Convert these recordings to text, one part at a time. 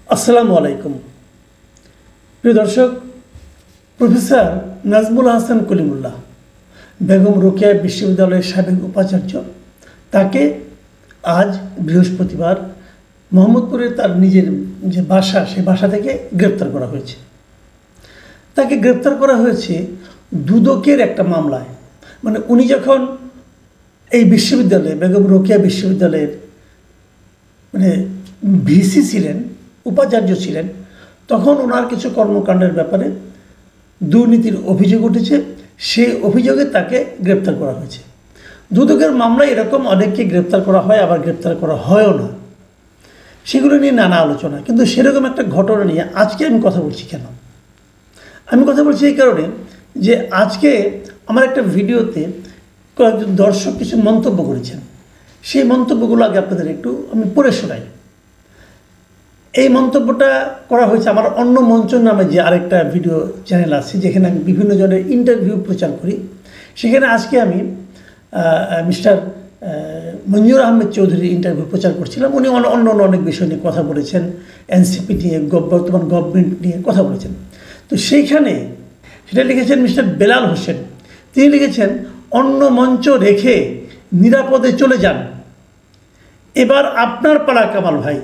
আসসালামু আলাইকুম প্রিয় দর্শক, প্রফেসর নাজমুল হাসান কলিমুল্লাহ বেগম রোকেয়া বিশ্ববিদ্যালয়ের সাবেক উপাচার্য, তাকে আজ বৃহস্পতিবার মোহাম্মদপুরের তার নিজের যে বাসা, সেই বাসা থেকে গ্রেপ্তার করা হয়েছে। তাকে গ্রেপ্তার করা হয়েছে দুদকের একটা মামলায়। মানে উনি যখন এই বিশ্ববিদ্যালয়ে, বেগম রোকেয়া বিশ্ববিদ্যালয়ের মানে ভিসি ছিলেন, উপাচার্য ছিলেন, তখন ওনার কিছু কর্মকাণ্ডের ব্যাপারে দুর্নীতির অভিযোগ উঠেছে। সেই অভিযোগে তাকে গ্রেপ্তার করা হয়েছে। দুদকের মামলায় এরকম অনেককে গ্রেপ্তার করা হয়, আবার গ্রেপ্তার করা হয়ও না। সেগুলো নিয়ে নানা আলোচনা, কিন্তু সেরকম একটা ঘটনা নিয়ে আজকে আমি কথা বলছি। কেন আমি কথা বলছি? এই কারণে যে আজকে আমার একটা ভিডিওতে কয়েকজন দর্শক কিছু মন্তব্য করেছেন। সেই মন্তব্যগুলো আগে আপনাদের একটু আমি পড়ে শোনাই। এই মন্তব্যটা করা হয়েছে আমার অন্য মঞ্চ নামে যে আরেকটা ভিডিও চ্যানেল আছে, যেখানে আমি বিভিন্ন জনের ইন্টারভিউ প্রচার করি। সেখানে আজকে আমি মিস্টার মঞ্জুর আহমেদ চৌধুরীর ইন্টারভিউ প্রচার করছিলাম। উনি অন্য অনেক বিষয় নিয়ে কথা বলেছেন, এনসিপি নিয়ে, বর্তমান গভর্নমেন্ট নিয়ে কথা বলেছেন। তো সেইখানে সেটা লিখেছেন মিস্টার বেলাল হোসেন। তিনি লিখেছেন, অন্য মঞ্চ রেখে নিরাপদে চলে যান, এবার আপনার পাড়া কামাল ভাই,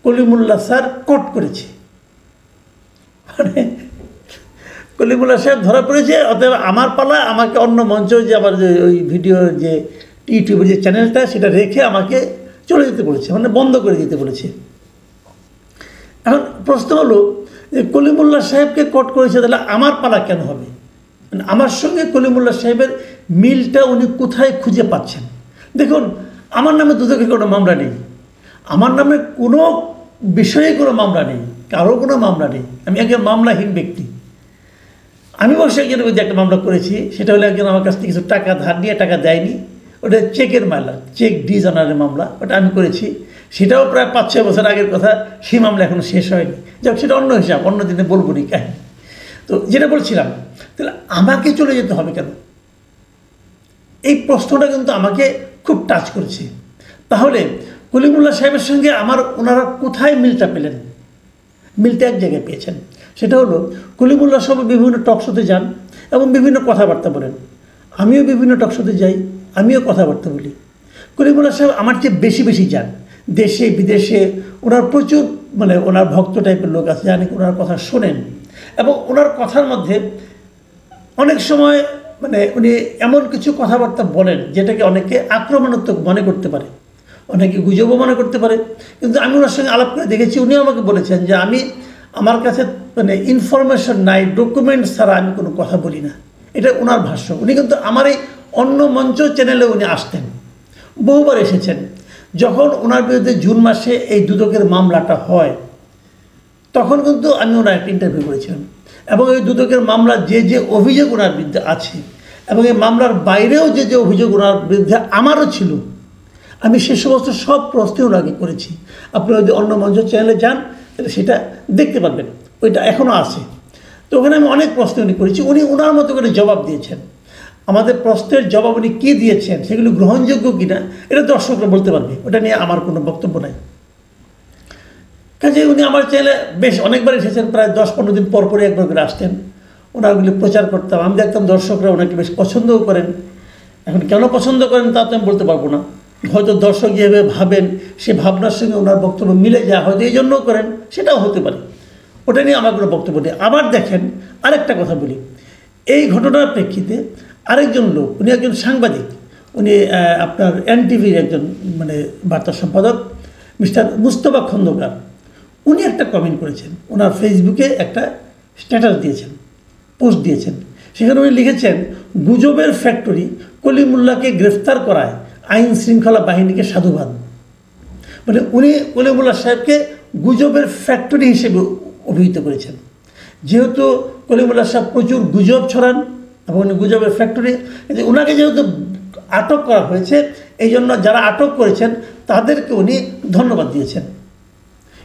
কলিমুল্লাহ স্যার কোট করেছে। মানে কলিমুল্লাহ সাহেব ধরা পড়েছে, অতএব আমার পালা, আমাকে অন্য মঞ্চ যে আবার ওই ভিডিওর যে ইউটিউবের যে চ্যানেলটা, সেটা রেখে আমাকে চলে যেতে বলেছে, মানে বন্ধ করে দিতে বলেছে। এখন প্রশ্ন হলো যে কলিমুল্লাহ সাহেবকে কোট করেছে, তাহলে আমার পালা কেন হবে? মানে আমার সঙ্গে কলিমুল্লাহ সাহেবের মিলটা উনি কোথায় খুঁজে পাচ্ছেন? দেখুন, আমার নামে দুদকে কোনো মামলা নেই, আমার নামে কোনো বিষয়ে কোনো মামলা নেই, কারো কোনো মামলা নেই। আমি একজন মামলাহীন ব্যক্তি। আমি অবশ্য একজনের মধ্যে একটা মামলা করেছি। সেটা হলো একজন আমার কাছ থেকে কিছু টাকা ধার নিয়ে টাকা দেয়নি, ওটা চেকের মামলা, চেক ডিজ অনারের মামলা, ওটা আমি করেছি। সেটাও প্রায় 5-6 বছর আগের কথা। সেই মামলা এখনও শেষ হয়নি। যাক, সেটা অন্য হিসাব, অন্য দিনে বলবো নি কাহিনি। তো যেটা বলছিলাম, তাহলে আমাকে চলে যেতে হবে কেন? এই প্রশ্নটা কিন্তু আমাকে খুব টাচ করেছে। তাহলে কলিমুল্লাহ সাহেবের সঙ্গে ওনারা কোথায় মিলটা পেলেন? মিলটা এক জায়গায় পেয়েছেন। সেটা হলো, কলিমুল্লাহ সাহেব বিভিন্ন টকশোতে যান এবং বিভিন্ন কথাবার্তা বলেন। আমিও বিভিন্ন টকশোতে যাই, আমিও কথাবার্তা বলি। কলিমুল্লাহ সাহেব আমার চেয়ে বেশি যান, দেশে বিদেশে। ওনার প্রচুর মানে ওনার ভক্ত টাইপের লোক আছে, জানি ওনার কথা শোনেন। এবং ওনার কথার মধ্যে অনেক সময় মানে উনি এমন কিছু কথাবার্তা বলেন যেটাকে অনেকে আক্রমণাত্মক মনে করতে পারে, অনেকে গুজবও মনে করতে পারে। কিন্তু আমি ওনার সঙ্গে আলাপ করে দেখেছি, উনি আমাকে বলেছেন যে আমার কাছে মানে ইনফরমেশন নাই, ডকুমেন্ট ছাড়া আমি কোনো কথা বলি না। এটা ওনার ভাষ্য। উনি কিন্তু আমার এই অন্য মঞ্চ চ্যানেলে উনি আসতেন, বহুবার এসেছেন। যখন ওনার বিরুদ্ধে জুন মাসে এই দুদকের মামলাটা হয়, তখন কিন্তু আমি ওনার একটা ইন্টারভিউ করেছিলাম। এবং এই দুদকের মামলা যে অভিযোগ ওনার বিরুদ্ধে আছে, এবং এই মামলার বাইরেও যে অভিযোগ ওনার বিরুদ্ধে আমারও ছিল, আমি সে সমস্ত সব প্রশ্ন ওনাকে করেছি। আপনি যদি অন্য মঞ্চ চ্যানেলে যান, তাহলে সেটা দেখতে পারবেন, ওইটা এখনও আছে। তো ওখানে আমি অনেক প্রশ্ন উনি করেছি। উনি ওনার মতো করে জবাব দিয়েছেন। আমাদের প্রশ্নের জবাব উনি কী দিয়েছেন, সেগুলো গ্রহণযোগ্য কিনা, এটা দর্শকরা বলতে পারবে, ওটা নিয়ে আমার কোনো বক্তব্য নাই। কাজে উনি আমার চ্যানেলে বেশ অনেকবার এসেছেন, প্রায় 10-15 দিন পর পরে একবার করে আসতেন। ওনারগুলি প্রচার করতাম। আমি দেখতাম দর্শকরা ওনাকে বেশ পছন্দও করেন। এখন কেন পছন্দ করেন তা তো আমি বলতে পারবো না। হয়তো দর্শক যেভাবে ভাবেন, সে ভাবনার সঙ্গে ওনার বক্তব্য মিলে যায়, হয়তো এই জন্যও করেন, সেটাও হতে পারে। ওটা নিয়ে আমার কোনো বক্তব্য নেই। আবার দেখেন, আরেকটা কথা বলি। এই ঘটনার প্রেক্ষিতে আরেকজন লোক, উনি একজন সাংবাদিক, উনি আপনার এনটিভির একজন মানে বার্তা সম্পাদক, মিস্টার মুস্তফা খন্দকার। উনি একটা কমেন্ট করেছেন, ওনার ফেসবুকে একটা স্ট্যাটাস দিয়েছেন, পোস্ট দিয়েছেন। সেখানে উনি লিখেছেন, গুজবের ফ্যাক্টরি, কলিমুল্লাহকে গ্রেফতার করায় আইন শৃঙ্খলা বাহিনীকে সাধুবাদ। মানে উনি কলিমুল্লাহ সাহেবকে গুজবের ফ্যাক্টরি হিসেবে অভিহিত করেছেন। যেহেতু কলিমুল্লাহ সাহেব প্রচুর গুজব ছড়ান এবং উনি গুজবের ফ্যাক্টরি, ওনাকে যেহেতু আটক করা হয়েছে, এই জন্য যারা আটক করেছেন তাদেরকে উনি ধন্যবাদ দিয়েছেন।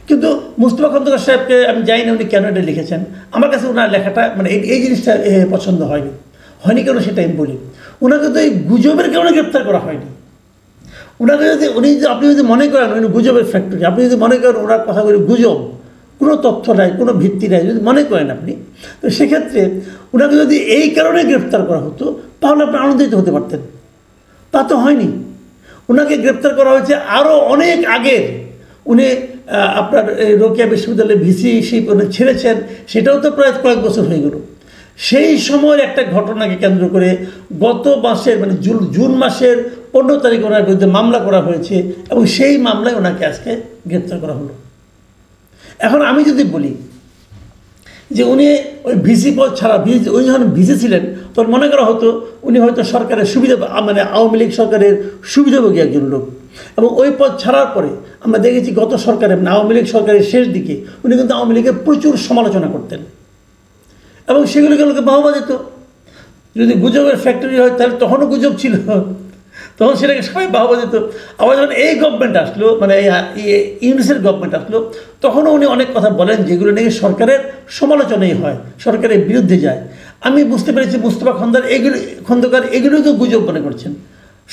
কিন্তু মুস্তফা খন্দকার সাহেবকে আমি জানি না উনি কেন এটা লিখেছেন। আমার কাছে ওনার লেখাটা মানে এই জিনিসটা পছন্দ হয়নি কেন সেটা আমি বলি। ওনাকে তো এই গুজবের কারণে গ্রেপ্তার করা হয়নি। ওনাকে যদি আপনি যদি মনে করেন উনি গুজবের ফ্যাক্টরি, আপনি যদি মনে করেন ওনার কথাগুলি গুজব, কোনো তথ্য নাই, কোনো ভিত্তি নাই যদি মনে করেন আপনি, তো সেক্ষেত্রে ওনাকে যদি এই কারণে গ্রেপ্তার করা হতো তাহলে আপনি আনন্দিত হতে পারতেন। তা তো হয়নি। ওনাকে গ্রেপ্তার করা হয়েছে আরও অনেক আগের। উনি আপনার রোকেয়া বিশ্ববিদ্যালয়ে ভিসি ছেড়েছেন, সেটাও তো প্রায় কয়েক বছর হয়ে গেল। সেই সময়ের একটা ঘটনাকে কেন্দ্র করে গত মাসের মানে জুন মাসের 15 তারিখ ওনার বিরুদ্ধে মামলা করা হয়েছে এবং সেই মামলায় ওনাকে আজকে গ্রেপ্তার করা হলো। এখন আমি যদি বলি যে উনি ওই ভিসি পদ ছাড়া উনি যখন ভিসি ছিলেন তখন মনে করা হতো উনি হয়তো সরকারের সুবিধা মানে আওয়ামী লীগ সরকারের সুবিধাভোগী একজন লোক, এবং ওই পদ ছাড়ার পরে আমরা দেখেছি গত সরকারের মানে আওয়ামী লীগ সরকারের শেষ দিকে উনি কিন্তু আওয়ামী লীগের প্রচুর সমালোচনা করতেন এবং সেগুলোকে লোকে বাহবা দিত। যদি গুজবের ফ্যাক্টরি হয় তাহলে তখনও গুজব ছিল, তখন সেটাকে সবাই বাহবা দিত। আবার যখন এই গভর্নমেন্ট আসলো মানে ইউনিসের গভর্নমেন্ট আসলো তখনও উনি অনেক কথা বলেন যেগুলো নাকি সরকারের সমালোচনাই হয়, সরকারের বিরুদ্ধে যায়। আমি বুঝতে পেরেছি মুস্তফা খন্দকার এগুলোই তো গুজব মনে করছেন।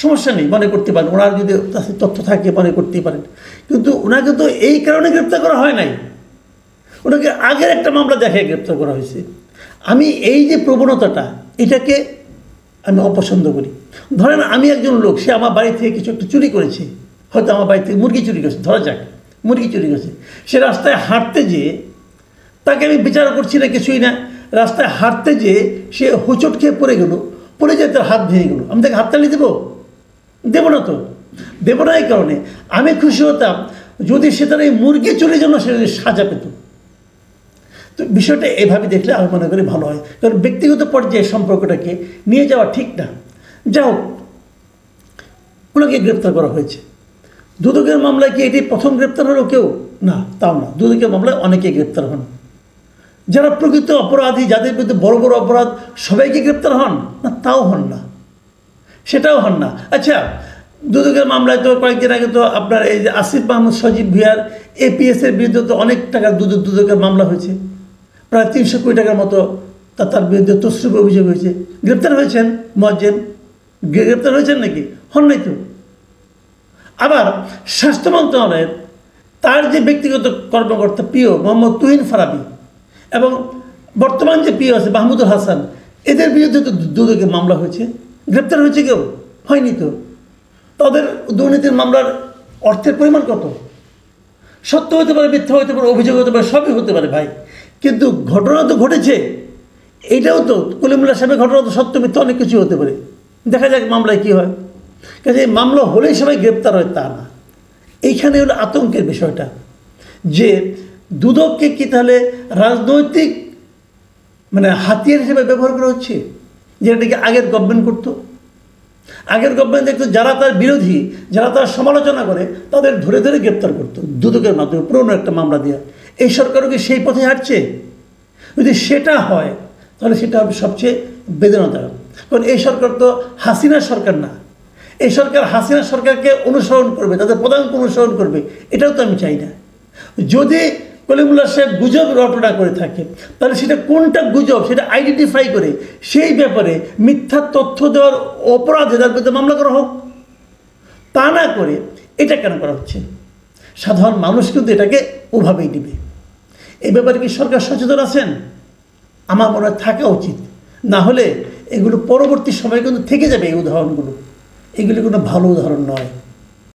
সমস্যা নেই, মনে করতে পারেন, ওনার যদি তথ্য থাকে মনে করতেই পারেন, কিন্তু ওনাকে তো এই কারণে গ্রেপ্তার করা হয় নাই। ওনাকে আগের একটা মামলা দেখায় গ্রেপ্তার করা হয়েছে। আমি এই যে প্রবণতাটা এটাকে আমি অপছন্দ করি। ধরেন আমি একজন লোক, সে আমার বাড়ি থেকে কিছু একটা চুরি করেছে, হয়তো আমার বাড়ি থেকে মুরগি চুরি করেছে, ধরা যাক মুরগি চুরি করেছে, সে রাস্তায় হাঁটতে যেয়ে তাকে আমি বিচার করছি না কিছুই না, রাস্তায় হাঁটতে যেয়ে সে হোঁচট খেয়ে পড়ে গেল, পড়ে যেয়ে তার হাত ভেঙে গেলো, আমি তাকে হাততালি দেবো? দেবো না তো। দেবো না এই কারণে আমি খুশি হতাম যদি সে তার এই মুরগি চুরির জন্য সে সাজা পেত। তো বিষয়টা এভাবে দেখলে আমি মনে করি ভালো হয়, কারণ ব্যক্তিগত পর্যায়ে সম্পর্কটাকে নিয়ে যাওয়া ঠিক না। যাই হোক, ওনাকে গ্রেপ্তার করা হয়েছে। দুদকের মামলায় কি এটি প্রথম গ্রেপ্তার হলো কেউ? না, তাও না। দুদকের মামলায় অনেকেই গ্রেপ্তার হন। যারা প্রকৃত অপরাধী, যাদের বিরুদ্ধে বড় বড় অপরাধ, সবাইকে গ্রেপ্তার হন না? তাও হন না, সেটাও হন না। আচ্ছা, দুদকের মামলায় তো কয়েকদিন আগে তো আপনার এই যে আসিফ মাহমুদ সজীব ভুঁইয়ার APS-এর বিরুদ্ধে তো অনেক টাকার দুদকের মামলা হয়েছে, প্রায় 300 কোটি টাকার মতো তার বিরুদ্ধে তসরুপ অভিযোগ হয়েছে। গ্রেপ্তার হয়েছেন মোয়াজ্জেম? গ্রেপ্তার হয়েছেন নাকি? হন নাই তো। আবার স্বাস্থ্য মন্ত্রণালয়ের তার যে ব্যক্তিগত কর্মকর্তা পিও মোহাম্মদ তুহিন ফারাবি এবং বর্তমান যে পিও আছে মাহমুদুল হাসান, এদের বিরুদ্ধে তো দুদকের মামলা হয়েছে। গ্রেপ্তার হয়েছে কেউ? হয়নি তো। তাদের দুর্নীতির মামলার অর্থের পরিমাণ কত? সত্য হতে পারে, মিথ্যা হতে পারে, অভিযোগ হতে পারে, সবই হতে পারে ভাই, কিন্তু ঘটনা তো ঘটেছে। এইটাও তো কলিমুল্লাহ সাহেবের ঘটনা তো সত্য মিথ্যা অনেক কিছু হতে পারে। দেখা যাক মামলায় কী হয়। কাজে এই মামলা হলেই সবাই গ্রেপ্তার হয় তা না। এইখানে হলো আতঙ্কের বিষয়টা, যে দুদককে কি তাহলে রাজনৈতিক মানে হাতিয়ার হিসেবে ব্যবহার করা হচ্ছে, যেটাকে আগের গভর্নমেন্ট করতো। আগের গভর্নমেন্ট দেখতো যারা তার বিরোধী, যারা তার সমালোচনা করে তাদের ধরে ধরে গ্রেপ্তার করতো দুদকের মাধ্যমে, পুরনো একটা মামলা দেওয়া। এই সরকারও কি সেই পথে হাঁটছে? যদি সেটা হয় তাহলে সেটা হবে সবচেয়ে বেদনাদায়ক। কারণ এই সরকার তো হাসিনার সরকার না। এই সরকার হাসিনা সরকারকে অনুসরণ করবে, তাদের প্রধানকে অনুসরণ করবে, এটাও তো আমি চাই না। যদি কলিমুল্লাহ সাহেব গুজব রটনা করে থাকে তাহলে সেটা কোনটা গুজব সেটা আইডেন্টিফাই করে সেই ব্যাপারে মিথ্যা তথ্য দেওয়ার অপরাধে তার বিরুদ্ধে মামলা করা হোক। তা না করে এটা কেন করা হচ্ছে? সাধারণ মানুষ কিন্তু এটাকে ওভাবেই নেবে। এই ব্যাপারে কি সরকার সচেতন আছেন? আমার মনে হয় থাকা উচিত। না হলে এগুলো পরবর্তী সময়ে কিন্তু থেকে যাবে। এই উদাহরণগুলো, এগুলি কোনো ভালো উদাহরণ নয়।